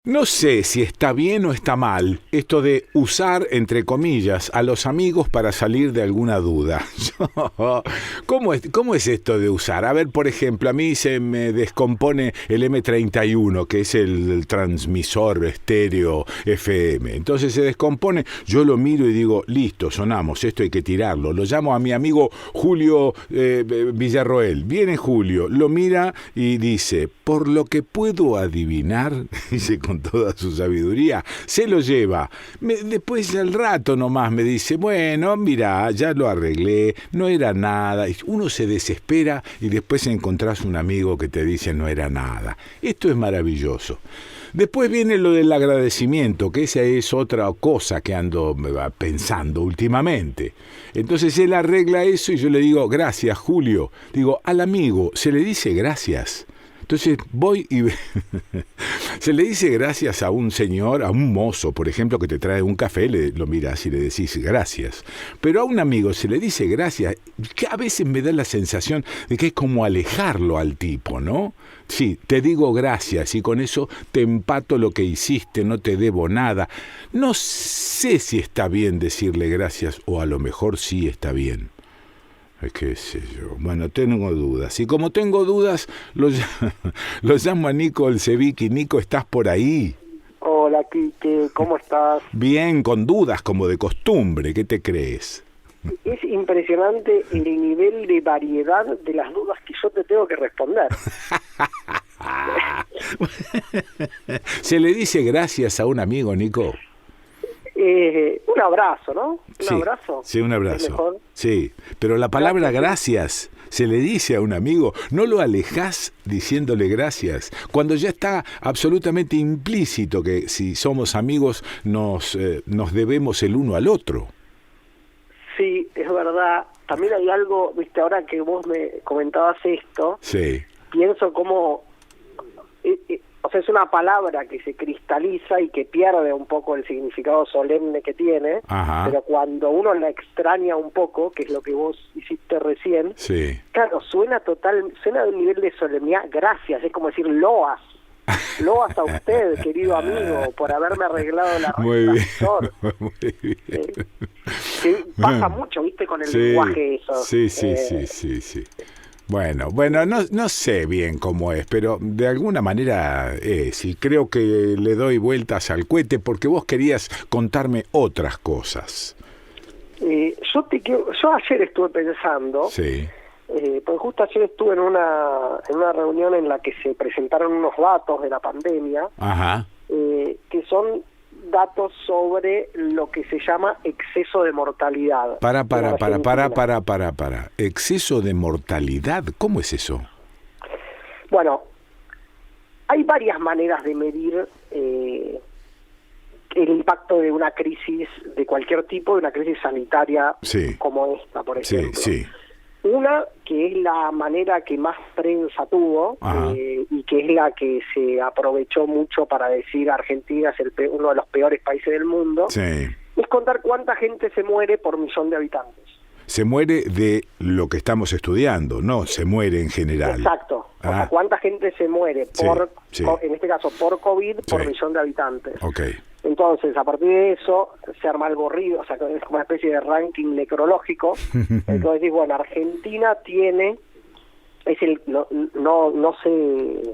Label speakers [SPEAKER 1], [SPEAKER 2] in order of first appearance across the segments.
[SPEAKER 1] No sé si está bien o está mal esto de usar, entre comillas, a los amigos para salir de alguna duda. ¿Cómo es esto de usar? A ver, por ejemplo, a mí se me descompone el M31, que es el transmisor estéreo FM. Entonces se descompone, yo lo miro y digo, listo, sonamos, esto hay que tirarlo. Lo llamo a mi amigo Julio Villarroel. Viene Julio, lo mira y dice, por lo que puedo adivinar, dice con toda su sabiduría, se lo lleva. Después al rato nomás me dice, bueno, mira, ya lo arreglé, no era nada. Uno se desespera y después encontrás un amigo que te dice no era nada. Esto es maravilloso. Después viene lo del agradecimiento, que esa es otra cosa que ando pensando últimamente. Entonces él arregla eso y yo le digo, gracias, Julio. Digo, al amigo se le dice gracias. Entonces voy y se le dice gracias a un señor, a un mozo, por ejemplo, que te trae un café, lo miras y le decís gracias. Pero a un amigo se le dice gracias, que a veces me da la sensación de que es como alejarlo al tipo, ¿no? Sí, te digo gracias y con eso te empato lo que hiciste, no te debo nada. No sé si está bien decirle gracias o a lo mejor sí está bien. ¿Qué sé yo? Bueno, tengo dudas. Y como tengo dudas, lo llamo a Nico Olsevicki. Nico, ¿estás por ahí?
[SPEAKER 2] Hola, Quique, ¿cómo estás?
[SPEAKER 1] Bien, con dudas, como de costumbre. ¿Qué te crees?
[SPEAKER 2] Es impresionante el nivel de variedad de las dudas que yo te tengo que responder.
[SPEAKER 1] ¿Se le dice gracias a un amigo, Nico?
[SPEAKER 2] Un abrazo, ¿no?
[SPEAKER 1] Sí,
[SPEAKER 2] abrazo.
[SPEAKER 1] Sí, un abrazo. Sí, pero la palabra gracias se le dice a un amigo, no lo alejás diciéndole gracias, cuando ya está absolutamente implícito que si somos amigos nos debemos el uno al otro.
[SPEAKER 2] Sí, es verdad. También hay algo, viste, ahora que vos me comentabas esto,
[SPEAKER 1] sí.
[SPEAKER 2] Pienso como... o sea, es una palabra que se cristaliza y que pierde un poco el significado solemne que tiene. Ajá. Pero cuando uno la extraña un poco, que es lo que vos hiciste recién,
[SPEAKER 1] sí.
[SPEAKER 2] Claro, suena de un nivel de solemnidad, gracias, es como decir loas a usted, querido amigo, por haberme arreglado la
[SPEAKER 1] retrovisor.
[SPEAKER 2] Muy bien. Que pasa mucho, viste, con el lenguaje eso.
[SPEAKER 1] Sí. Bueno, no sé bien cómo es, pero de alguna manera es, y creo que le doy vueltas al cohete porque vos querías contarme otras cosas.
[SPEAKER 2] Yo ayer estuve pensando, porque justo ayer estuve en una reunión en la que se presentaron unos datos de la pandemia,
[SPEAKER 1] ajá,
[SPEAKER 2] que son datos sobre lo que se llama exceso de mortalidad.
[SPEAKER 1] Para. ¿Exceso de mortalidad? ¿Cómo es eso?
[SPEAKER 2] Bueno, hay varias maneras de medir el impacto de una crisis de cualquier tipo, de una crisis sanitaria como esta, por ejemplo.
[SPEAKER 1] Sí.
[SPEAKER 2] Una, que es la manera que más prensa tuvo y que es la que se aprovechó mucho para decir Argentina es uno de los peores países del mundo, es contar cuánta gente se muere por millón de habitantes.
[SPEAKER 1] Se muere de lo que estamos estudiando, no se muere en general.
[SPEAKER 2] Exacto. O sea, cuánta gente se muere en este caso por COVID por millón de habitantes.
[SPEAKER 1] Okay.
[SPEAKER 2] Entonces, a partir de eso, se arma algo horrible, o sea, es como una especie de ranking necrológico. Entonces, bueno, Argentina tiene, no sé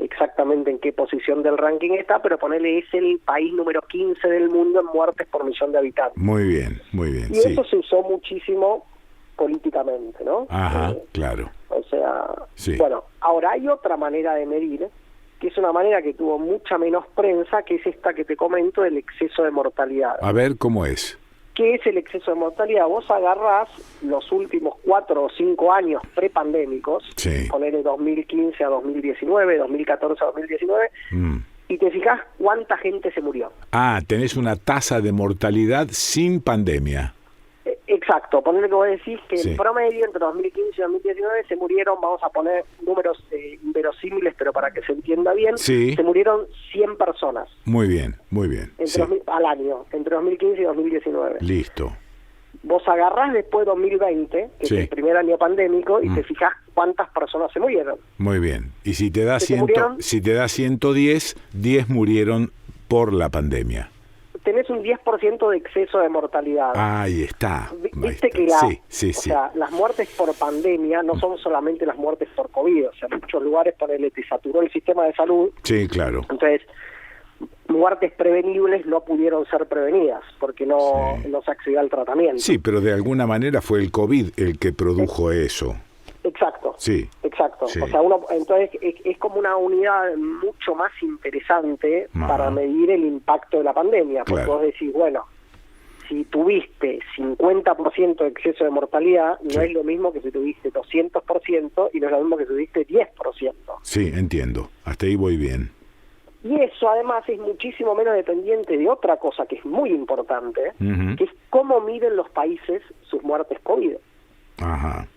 [SPEAKER 2] exactamente en qué posición del ranking está, pero ponele, es el país número 15 del mundo en muertes por millón de habitantes.
[SPEAKER 1] Muy bien.
[SPEAKER 2] Y eso se usó muchísimo políticamente, ¿no?
[SPEAKER 1] Ajá, claro.
[SPEAKER 2] O sea, bueno, ahora hay otra manera de medir, que es una manera que tuvo mucha menos prensa, que es esta que te comento, del exceso de mortalidad.
[SPEAKER 1] A ver, ¿cómo es?
[SPEAKER 2] ¿Qué es el exceso de mortalidad? Vos agarrás los últimos 4 o 5 años prepandémicos, ponele 2015 a 2019, 2014 a 2019, y te fijás cuánta gente se murió.
[SPEAKER 1] Tenés una tasa de mortalidad sin pandemia.
[SPEAKER 2] Exacto, ponele que vos decís que en promedio entre 2015 y 2019 se murieron, vamos a poner números inverosímiles, pero para que se entienda bien, se murieron 100 personas.
[SPEAKER 1] Muy bien.
[SPEAKER 2] Al año, entre 2015 y 2019.
[SPEAKER 1] Listo.
[SPEAKER 2] Vos agarrás después 2020, que es el primer año pandémico, y te fijás cuántas personas se murieron.
[SPEAKER 1] Muy bien. Y si te da 110, 10 murieron por la pandemia.
[SPEAKER 2] Tenés un 10% de exceso de mortalidad.
[SPEAKER 1] Ahí está.
[SPEAKER 2] Viste que sea, las muertes por pandemia no son solamente las muertes por COVID. O sea, en muchos lugares te saturó el sistema de salud.
[SPEAKER 1] Sí, claro.
[SPEAKER 2] Entonces, muertes prevenibles no pudieron ser prevenidas porque no se accedió al tratamiento.
[SPEAKER 1] Sí, pero de alguna manera fue el COVID el que produjo eso.
[SPEAKER 2] Exacto.
[SPEAKER 1] Sí.
[SPEAKER 2] Exacto.
[SPEAKER 1] Sí.
[SPEAKER 2] O sea, entonces es como una unidad mucho más interesante para medir el impacto de la pandemia. Porque vos decís, bueno, si tuviste 50% de exceso de mortalidad, no es lo mismo que si tuviste 200% y no es lo mismo que si tuviste 10%.
[SPEAKER 1] Sí, entiendo. Hasta ahí voy bien.
[SPEAKER 2] Y eso además es muchísimo menos dependiente de otra cosa que es muy importante, que es cómo miden los países sus muertes COVID.
[SPEAKER 1] Ajá.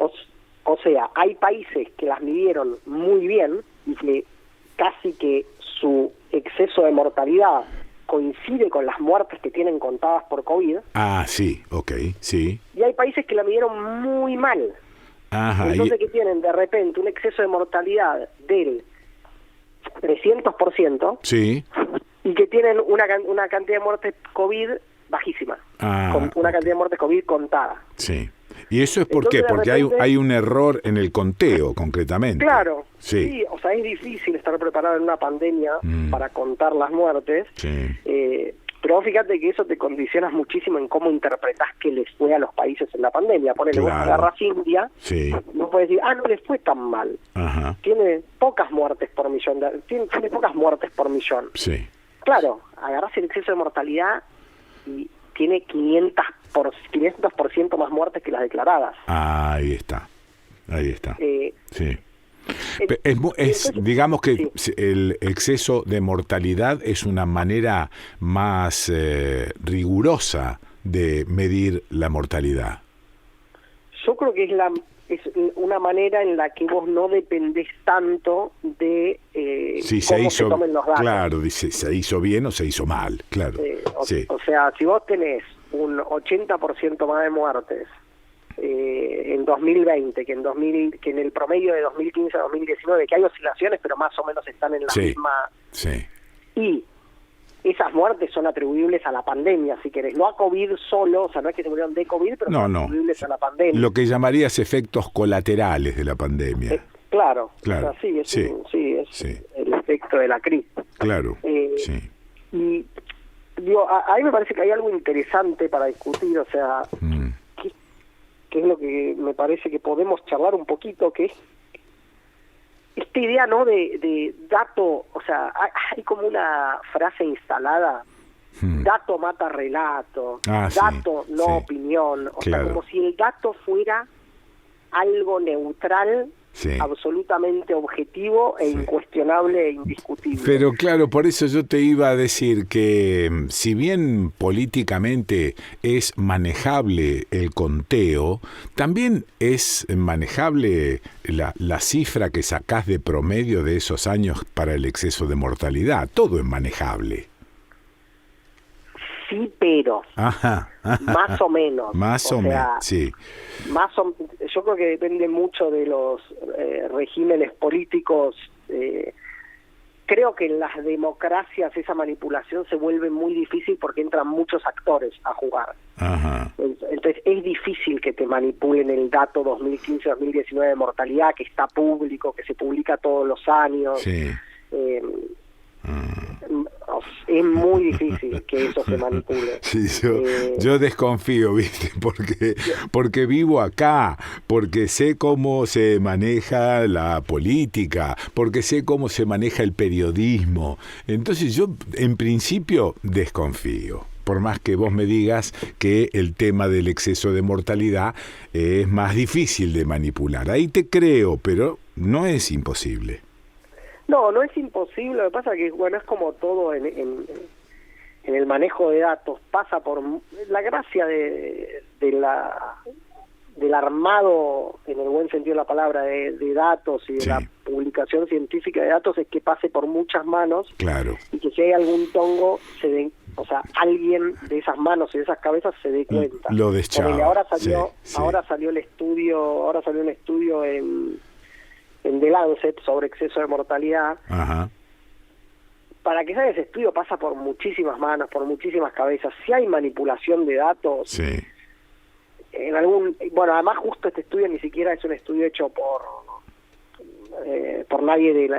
[SPEAKER 2] O sea, hay países que las midieron muy bien y que casi que su exceso de mortalidad coincide con las muertes que tienen contadas por COVID.
[SPEAKER 1] Ah, sí, ok, sí.
[SPEAKER 2] Y hay países que la midieron muy mal.
[SPEAKER 1] Ajá.
[SPEAKER 2] Entonces que tienen de repente un exceso de mortalidad del 300%,
[SPEAKER 1] sí,
[SPEAKER 2] y que tienen una cantidad de muertes COVID bajísima, con una cantidad de muertes COVID contada.
[SPEAKER 1] Sí. ¿Y eso es por qué? Porque hay un error en el conteo, concretamente.
[SPEAKER 2] Claro, sí, o sea, es difícil estar preparado en una pandemia para contar las muertes, pero fíjate que eso te condiciona muchísimo en cómo interpretás que les fue a los países en la pandemia. Ponele, vos agarrás India, no puedes decir, no les fue tan mal.
[SPEAKER 1] Ajá.
[SPEAKER 2] Tiene pocas muertes por millón, tiene pocas muertes por millón.
[SPEAKER 1] Sí.
[SPEAKER 2] Claro, agarrás el exceso de mortalidad y tiene 500% más muertes que las declaradas.
[SPEAKER 1] Ahí está. Sí. Digamos que el exceso de mortalidad es una manera más rigurosa de medir la mortalidad.
[SPEAKER 2] Yo creo que es una manera en la que vos no dependés tanto de cómo se tomen los datos.
[SPEAKER 1] Claro, dice, se hizo bien o se hizo mal, claro.
[SPEAKER 2] O sea, si vos tenés un 80% más de muertes en 2020 que en el promedio de 2015 a 2019, que hay oscilaciones, pero más o menos están en la misma...
[SPEAKER 1] Sí.
[SPEAKER 2] Y esas muertes son atribuibles a la pandemia, si querés, no a COVID solo, o sea, no es que se murieron de COVID, pero son atribuibles a la pandemia.
[SPEAKER 1] Lo que llamarías efectos colaterales de la pandemia.
[SPEAKER 2] Claro. O sea, es el efecto de la crisis.
[SPEAKER 1] Claro,
[SPEAKER 2] Y digo, a mí me parece que hay algo interesante para discutir, o sea, que es lo que me parece que podemos charlar un poquito, que es esta idea, ¿no?, de dato, o sea, hay como una frase instalada, dato mata relato, dato no opinión, o sea, como si el dato fuera algo neutral, absolutamente objetivo e incuestionable e indiscutible.
[SPEAKER 1] Pero claro, por eso yo te iba a decir que si bien políticamente es manejable el conteo, también es manejable la cifra que sacás de promedio de esos años para el exceso de mortalidad. Todo es manejable.
[SPEAKER 2] Sí, pero más o menos.
[SPEAKER 1] Más o menos, sí.
[SPEAKER 2] Yo creo que depende mucho de los regímenes políticos. Creo que en las democracias esa manipulación se vuelve muy difícil porque entran muchos actores a jugar.
[SPEAKER 1] Ajá.
[SPEAKER 2] Entonces es difícil que te manipulen el dato 2015-2019 de mortalidad, que está público, que se publica todos los años.
[SPEAKER 1] Sí.
[SPEAKER 2] Es muy difícil que eso se manipule.
[SPEAKER 1] Sí, yo desconfío, ¿viste? Porque vivo acá, porque sé cómo se maneja la política, porque sé cómo se maneja el periodismo. Entonces yo, en principio, desconfío. Por más que vos me digas que el tema del exceso de mortalidad es más difícil de manipular. Ahí te creo, pero no es imposible.
[SPEAKER 2] No es imposible. Lo que pasa es que, bueno, es como todo en el manejo de datos. Pasa por la gracia del armado, en el buen sentido de la palabra, de datos y de la publicación científica de datos, es que pase por muchas manos.
[SPEAKER 1] Claro.
[SPEAKER 2] Y que si hay algún tongo, alguien de esas manos y de esas cabezas se dé cuenta.
[SPEAKER 1] Lo deschaba.
[SPEAKER 2] Ahora salió un estudio en en The Lancet sobre exceso de mortalidad.
[SPEAKER 1] Ajá.
[SPEAKER 2] Para que salga ese estudio pasa por muchísimas manos, por muchísimas cabezas. Si hay manipulación de datos,
[SPEAKER 1] sí.
[SPEAKER 2] Bueno, además justo este estudio ni siquiera es un estudio hecho por nadie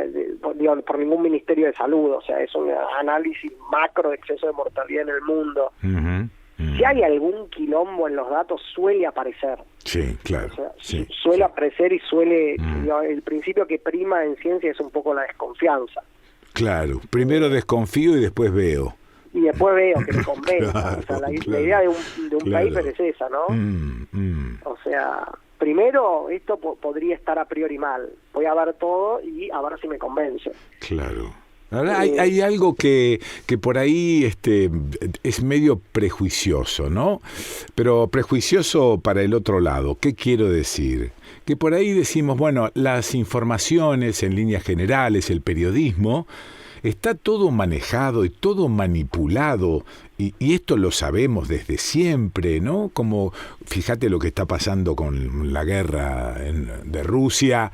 [SPEAKER 2] por ningún ministerio de salud, o sea, es un análisis macro de exceso de mortalidad en el mundo. Si hay algún quilombo en los datos, suele aparecer.
[SPEAKER 1] Sí, claro.
[SPEAKER 2] O sea,
[SPEAKER 1] sí,
[SPEAKER 2] suele aparecer y suele... el principio que prima en ciencia es un poco la desconfianza.
[SPEAKER 1] Claro, primero desconfío y después veo.
[SPEAKER 2] Y después veo que me convence.
[SPEAKER 1] Claro,
[SPEAKER 2] o sea, la
[SPEAKER 1] claro,
[SPEAKER 2] idea de un paper es esa, ¿no? O sea, primero esto podría estar a priori mal. Voy a ver todo y a ver si me convence.
[SPEAKER 1] Claro. Ahora hay algo que por ahí es medio prejuicioso, ¿no? Pero prejuicioso para el otro lado. ¿Qué quiero decir? Que por ahí decimos, bueno, las informaciones en líneas generales, el periodismo, está todo manejado y todo manipulado, y esto lo sabemos desde siempre, ¿no? Como, fíjate lo que está pasando con la guerra de Rusia,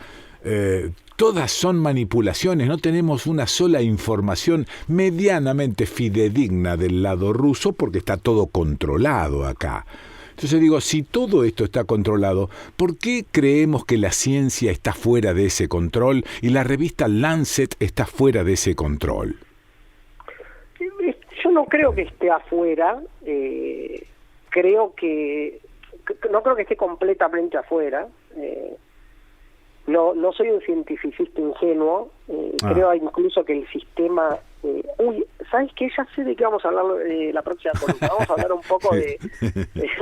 [SPEAKER 1] todas son manipulaciones, no tenemos una sola información medianamente fidedigna del lado ruso porque está todo controlado acá. Entonces digo, si todo esto está controlado, ¿por qué creemos que la ciencia está fuera de ese control y la revista Lancet está fuera de ese control?
[SPEAKER 2] Yo no creo que esté afuera, no creo que esté completamente afuera. No soy un cientificista ingenuo, creo incluso que el sistema... ¿sabes qué? Ya sé de qué vamos a hablar la próxima columna. Vamos a hablar un poco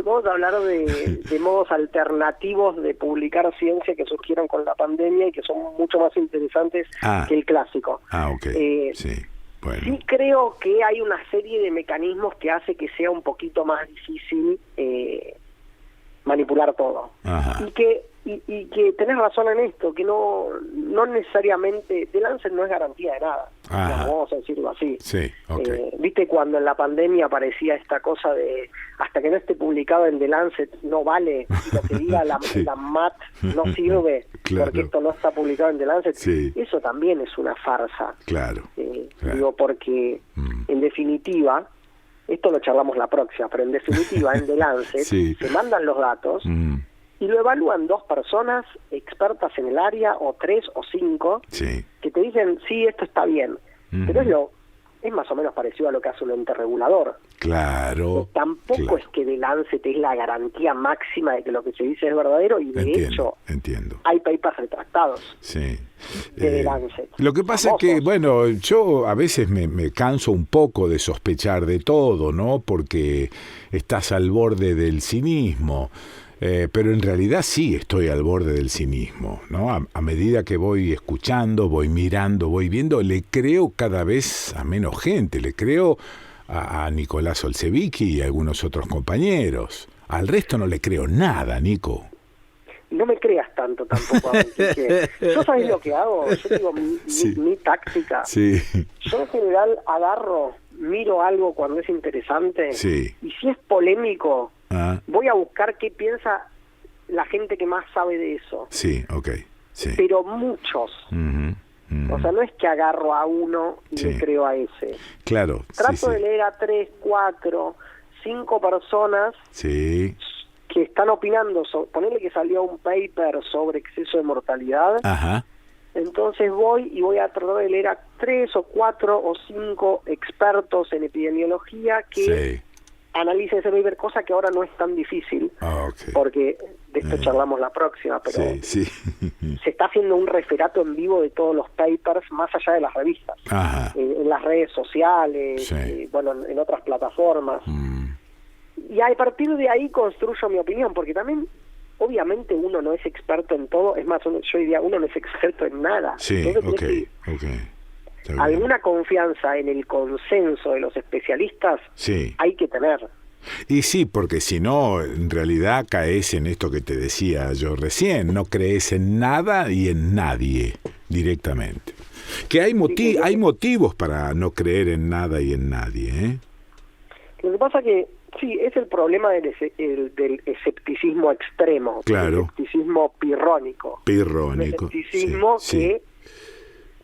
[SPEAKER 2] vamos a hablar de modos alternativos de publicar ciencia que surgieron con la pandemia y que son mucho más interesantes que el clásico.
[SPEAKER 1] Ok. Sí. Bueno.
[SPEAKER 2] Sí creo que hay una serie de mecanismos que hace que sea un poquito más difícil manipular todo. Ajá. Y que tenés razón en esto, que no necesariamente, The Lancet no es garantía de nada, vamos a decirlo así.
[SPEAKER 1] Sí, okay.
[SPEAKER 2] Viste cuando en la pandemia aparecía esta cosa de hasta que no esté publicado en The Lancet no vale, lo que diga la MAT no sirve, claro, porque esto no está publicado en The Lancet. Sí. Eso también es una farsa.
[SPEAKER 1] Claro.
[SPEAKER 2] Digo, porque en definitiva, esto lo charlamos la próxima, pero en definitiva en The Lancet se mandan los datos y lo evalúan 2 personas expertas en el área, o 3 o 5, que te dicen, sí, esto está bien. Pero es más o menos parecido a lo que hace un ente regulador.
[SPEAKER 1] Claro.
[SPEAKER 2] Tampoco es que The Lancet es la garantía máxima de que lo que se dice es verdadero, y de hecho hay papers retractados de The Lancet.
[SPEAKER 1] Lo que pasa es que, bueno, yo a veces me canso un poco de sospechar de todo, ¿no? Porque estás al borde del cinismo. Pero en realidad sí estoy al borde del cinismo, ¿no? A medida que voy escuchando, voy mirando, voy viendo, le creo cada vez a menos gente, le creo a Nicolás Olsevicki y a algunos otros compañeros. Al resto no le creo nada, Nico.
[SPEAKER 2] No me creas tanto tampoco a mí. ¿Yo sabés lo que hago? Yo digo mi táctica.
[SPEAKER 1] Sí.
[SPEAKER 2] Yo en general miro algo cuando es interesante, y si es polémico, voy a buscar qué piensa la gente que más sabe de eso.
[SPEAKER 1] Sí, ok. Sí.
[SPEAKER 2] Pero muchos. O sea, no es que agarro a uno y le creo a ese.
[SPEAKER 1] Claro.
[SPEAKER 2] Trato de leer a 3, 4, 5 personas que están opinando. Ponerle que salió un paper sobre exceso de mortalidad.
[SPEAKER 1] Ajá.
[SPEAKER 2] Entonces voy a tratar de leer a 3 o 4 o 5 expertos en epidemiología que analicen ese paper, cosa que ahora no es tan difícil, porque de esto charlamos la próxima, pero se está haciendo un referato en vivo de todos los papers más allá de las revistas, en las redes sociales, en otras plataformas. Y a partir de ahí construyo mi opinión, porque también obviamente uno no es experto en todo, es más, yo diría, uno no es experto en nada. Alguna confianza en el consenso de los especialistas hay que tener.
[SPEAKER 1] Y sí, porque si no, en realidad caes en esto que te decía yo recién, no crees en nada y en nadie directamente. Que hay motivos para no creer en nada y en nadie, ¿eh?
[SPEAKER 2] Lo que pasa que, sí, es el problema del escepticismo extremo,
[SPEAKER 1] claro.
[SPEAKER 2] El escepticismo pirrónico. El escepticismo que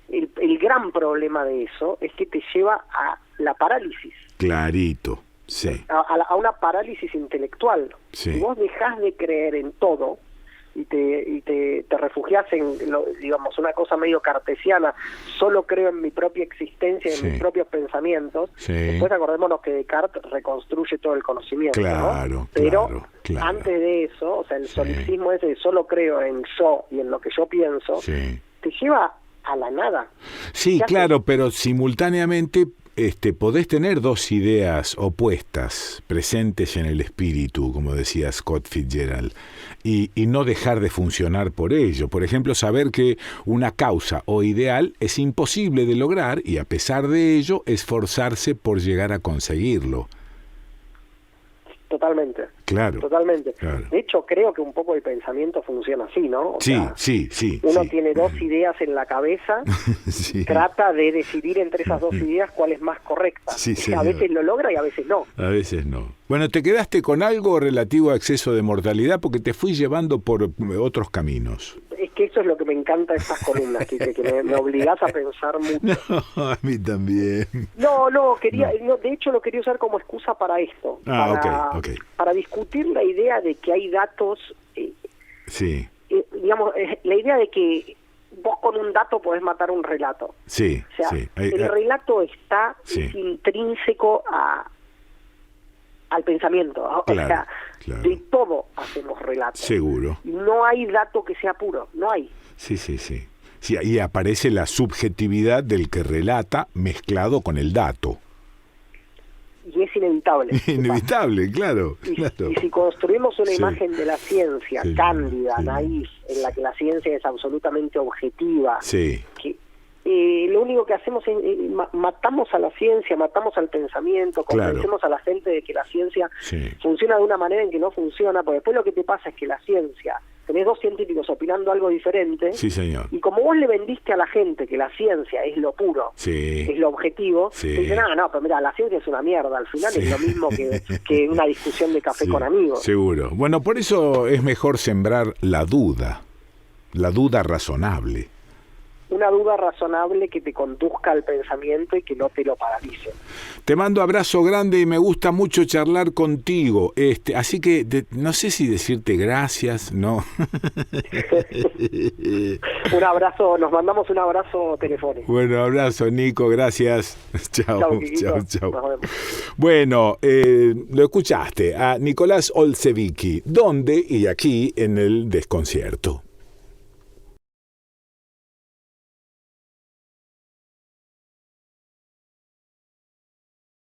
[SPEAKER 2] el gran problema de eso es que te lleva a la parálisis.
[SPEAKER 1] Clarito, sí.
[SPEAKER 2] A una parálisis intelectual.
[SPEAKER 1] Sí.
[SPEAKER 2] Si vos dejás de creer en todo y te refugiás en, digamos, una cosa medio cartesiana, solo creo en mi propia existencia, en mis propios pensamientos, después acordémonos que Descartes reconstruye todo el conocimiento,
[SPEAKER 1] claro,
[SPEAKER 2] ¿no? Pero
[SPEAKER 1] claro.
[SPEAKER 2] Antes de eso, o sea, el solicismo ese de solo creo en yo y en lo que yo pienso, te lleva a la nada.
[SPEAKER 1] Sí, claro, pero simultáneamente podés tener dos ideas opuestas presentes en el espíritu, como decía Scott Fitzgerald, y no dejar de funcionar por ello. Por ejemplo, saber que una causa o ideal es imposible de lograr y a pesar de ello esforzarse por llegar a conseguirlo.
[SPEAKER 2] Totalmente.
[SPEAKER 1] Claro.
[SPEAKER 2] Totalmente.
[SPEAKER 1] Claro.
[SPEAKER 2] De hecho, creo que un poco el pensamiento funciona así, ¿no? O sea,
[SPEAKER 1] sí.
[SPEAKER 2] Uno tiene dos ideas en la cabeza, trata de decidir entre esas dos ideas cuál es más correcta. A veces lo logra y a veces no.
[SPEAKER 1] A veces no. Bueno, ¿te quedaste con algo relativo a exceso de mortalidad? Porque te fui llevando por otros caminos.
[SPEAKER 2] Es que eso es lo que me encanta de estas columnas, que me obligás a pensar mucho.
[SPEAKER 1] No, a mí también.
[SPEAKER 2] No, de hecho lo quería usar como excusa para esto. Para discutir la idea de que hay datos, digamos, la idea de que vos con un dato podés matar un relato. O sea, el relato está es intrínseco al pensamiento.
[SPEAKER 1] Claro,
[SPEAKER 2] de todo hacemos relatos.
[SPEAKER 1] Seguro.
[SPEAKER 2] No hay dato que sea puro, no hay.
[SPEAKER 1] Sí, ahí aparece la subjetividad del que relata mezclado con el dato.
[SPEAKER 2] Y es inevitable.
[SPEAKER 1] Inevitable, claro.
[SPEAKER 2] Y si construimos una imagen de la ciencia cándida, naif, en la que la ciencia es absolutamente objetiva, que lo único que hacemos es matamos a la ciencia, matamos al pensamiento, convencemos a la gente de que la ciencia funciona de una manera en que no funciona, porque después lo que te pasa es que la ciencia, tenés dos científicos opinando algo diferente, y como vos le vendiste a la gente que la ciencia es lo puro, es lo objetivo, te dicen, pero mira, la ciencia es una mierda, al final es lo mismo que una discusión de café con amigos.
[SPEAKER 1] Seguro. Bueno, por eso es mejor sembrar la duda razonable.
[SPEAKER 2] Una duda razonable que te conduzca al pensamiento y que no te lo paralice.
[SPEAKER 1] Te mando abrazo grande y me gusta mucho charlar contigo. Así que no sé si decirte gracias, ¿no?
[SPEAKER 2] Un abrazo, nos mandamos un abrazo telefónico.
[SPEAKER 1] Bueno, abrazo, Nico, gracias. Chao.
[SPEAKER 2] Chao.
[SPEAKER 1] Bueno, lo escuchaste a Nicolás Olsevicki. ¿Dónde? Y aquí en el Desconcierto.